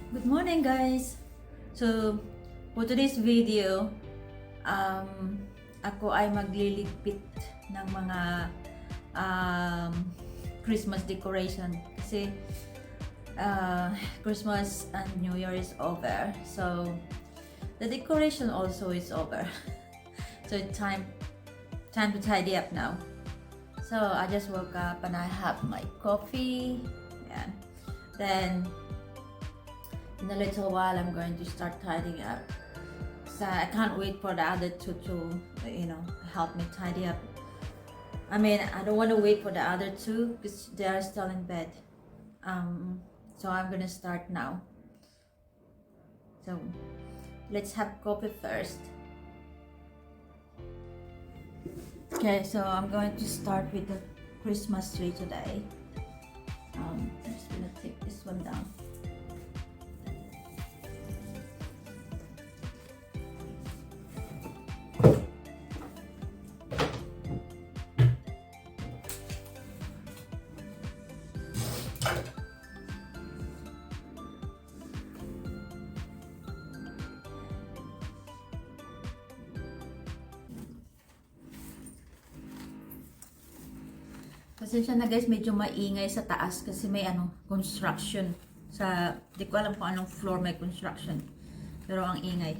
Good morning, guys! So, for today's video, ako ay magliligpit ng mga um, Christmas decoration kasi Christmas and New Year is over, so the decoration also is over. So time to tidy up now. So I just woke up and I have my coffee, and then in a little while I'm going to start tidying up. So I can't wait for the other two to help me tidy up. I mean, I don't want to wait for the other two because they are still in bed. So I'm gonna start now. So let's have coffee first. Okay, so I'm going to start with the Christmas tree today. I'm just gonna take this one down. Pasensya na guys, medyo maingay sa taas kasi may construction sa, di ko alam kung anong floor may construction, pero ang ingay.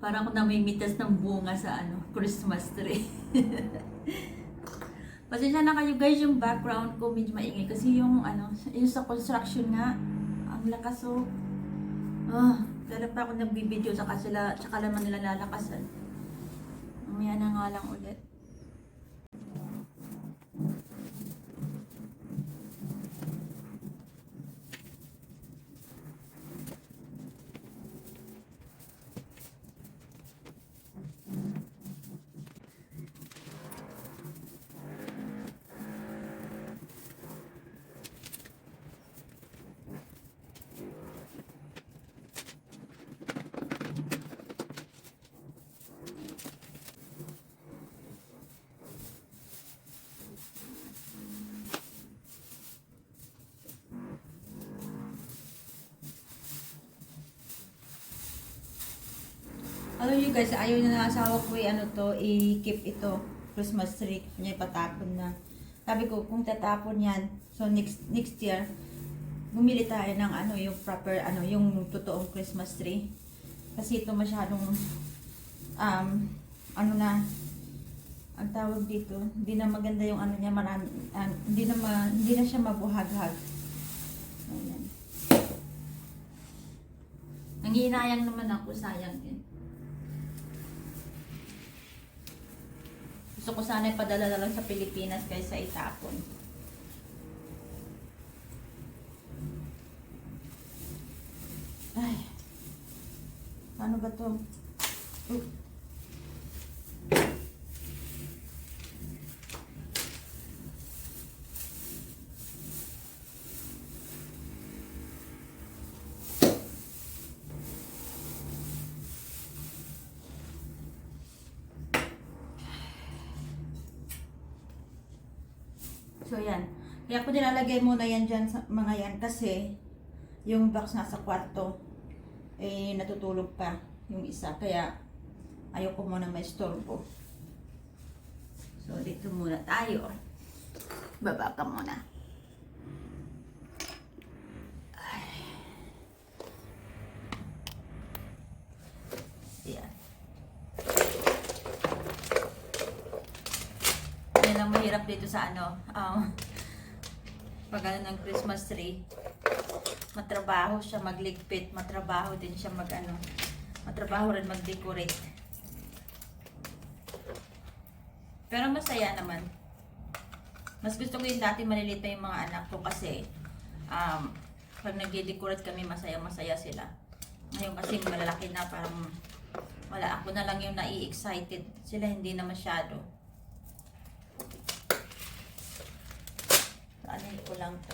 Parang ako namimitas ng bunga sa Christmas tree. Pasensya na kayo guys, yung background ko medyo maingay kasi yung sa construction nga, ang lakas kailan pa ako nagbibideo tsaka naman nila lalakasan. Mamaya na nga lang ulit. Alam nyo guys, ayaw na asawa ko i-keep ito, Christmas tree, niya patapon na. Sabi ko, kung tatapon yan, so next year, bumili tayo ng yung proper, yung totoong Christmas tree. Kasi ito masyadong, ang tawag dito, hindi na maganda yung niya, marami, hindi na siya mabuhaghag. Ayan. Nangihinayang naman ako, sayang din. Gusto ko sana ipadala na lang sa Pilipinas kaysa itapon. Ay, paano ba to? So yan. Kaya ko nilalagay muna yan dyan sa mga yan kasi yung box nasa kwarto natutulog pa yung isa. Kaya ayoko muna may storbo. So dito muna tayo. Baba ka muna. Yan. mahirap dito sa ano, pag ano ng Christmas tree. Matrabaho siya magligpit, matrabaho din siya mag ano, matrabaho rin mag-decorate. Pero masaya naman. Mas gusto ko yung dati maliliit pa yung mga anak ko kasi pag nag-decorate kami masaya-masaya sila. Ngayon kasi malalaki na, parang wala, ako na lang yung nai-excited. Sila hindi na masyado. Ano ko lang to.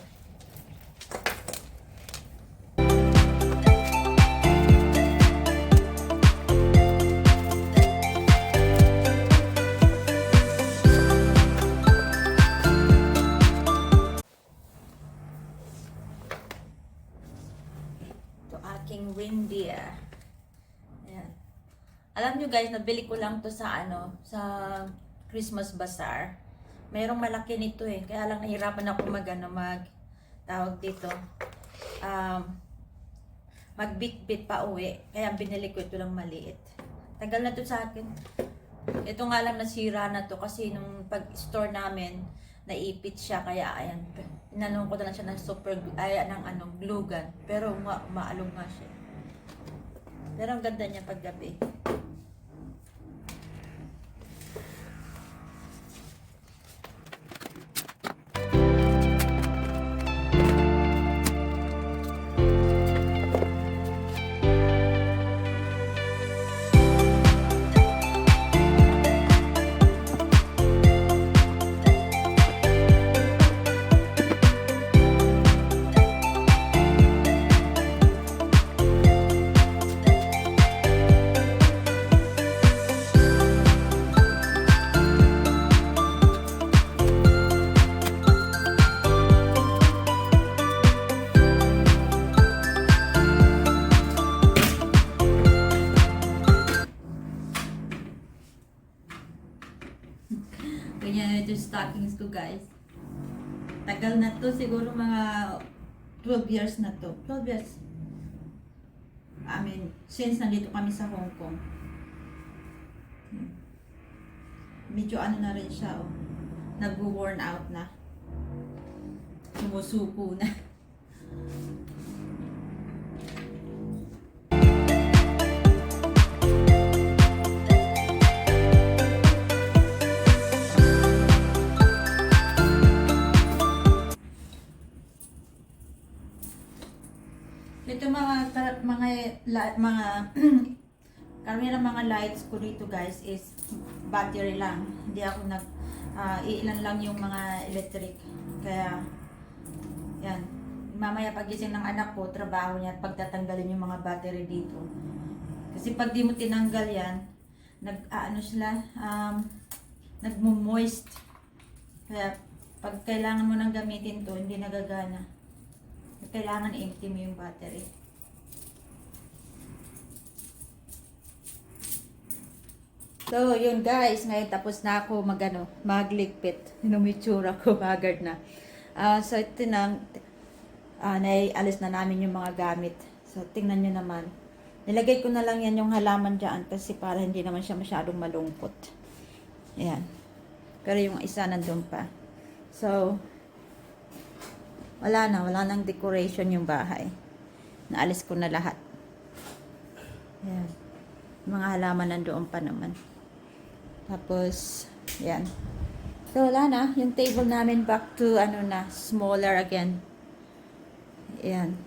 Aking reindeer. Ayan. Alam nyo guys, nabili ko lang to sa ano, sa Christmas Bazaar. Mayroong malaki nito eh. Kaya lang nahirapan ako tawag dito. Magbitbit pa uwi. Kaya binili ko ito lang maliit. Tagal na to sa akin. Ito nga lang nasira na to kasi nung pag-store namin, naipit siya, kaya ayan, inanong ko na lang siya ng glue gun, pero maalong nga siya. Pero ang ganda niya paggabi. Ganyan ito yung stockings ko guys. Tagal na to, siguro mga 12 years na to. 12 years. I mean, since nandito kami sa Hong Kong. Medyo ano na rin siya, oh. Nag-worn out na. Sumusuko na. Ito karamihan ng mga lights ko dito guys is battery lang. Hindi ako iilan lang yung mga electric. Kaya yan. Mamaya pagising ng anak ko, trabaho niya at pagtatanggalin yung mga battery dito. Kasi pag di mo tinanggal yan, nagmo-moist. Kaya pag kailangan mo nang gamitin to, hindi nagagana. Kailangan i-empty mo yung battery. So, yun guys. Ngayon tapos na ako magligpit. Inumitsura ko, haggard na. So, ito naialis na namin yung mga gamit. So, tingnan nyo naman. Nilagay ko na lang yan yung halaman dyan kasi para hindi naman siya masyadong malungkot. Ayan. Pero yung isa nandun pa. So, wala nang decoration yung bahay. Naalis ko na lahat. Ayan. Mga halaman nandoon pa naman. Tapos, ayan. So, wala na. Yung table namin back to, smaller again. Ayan.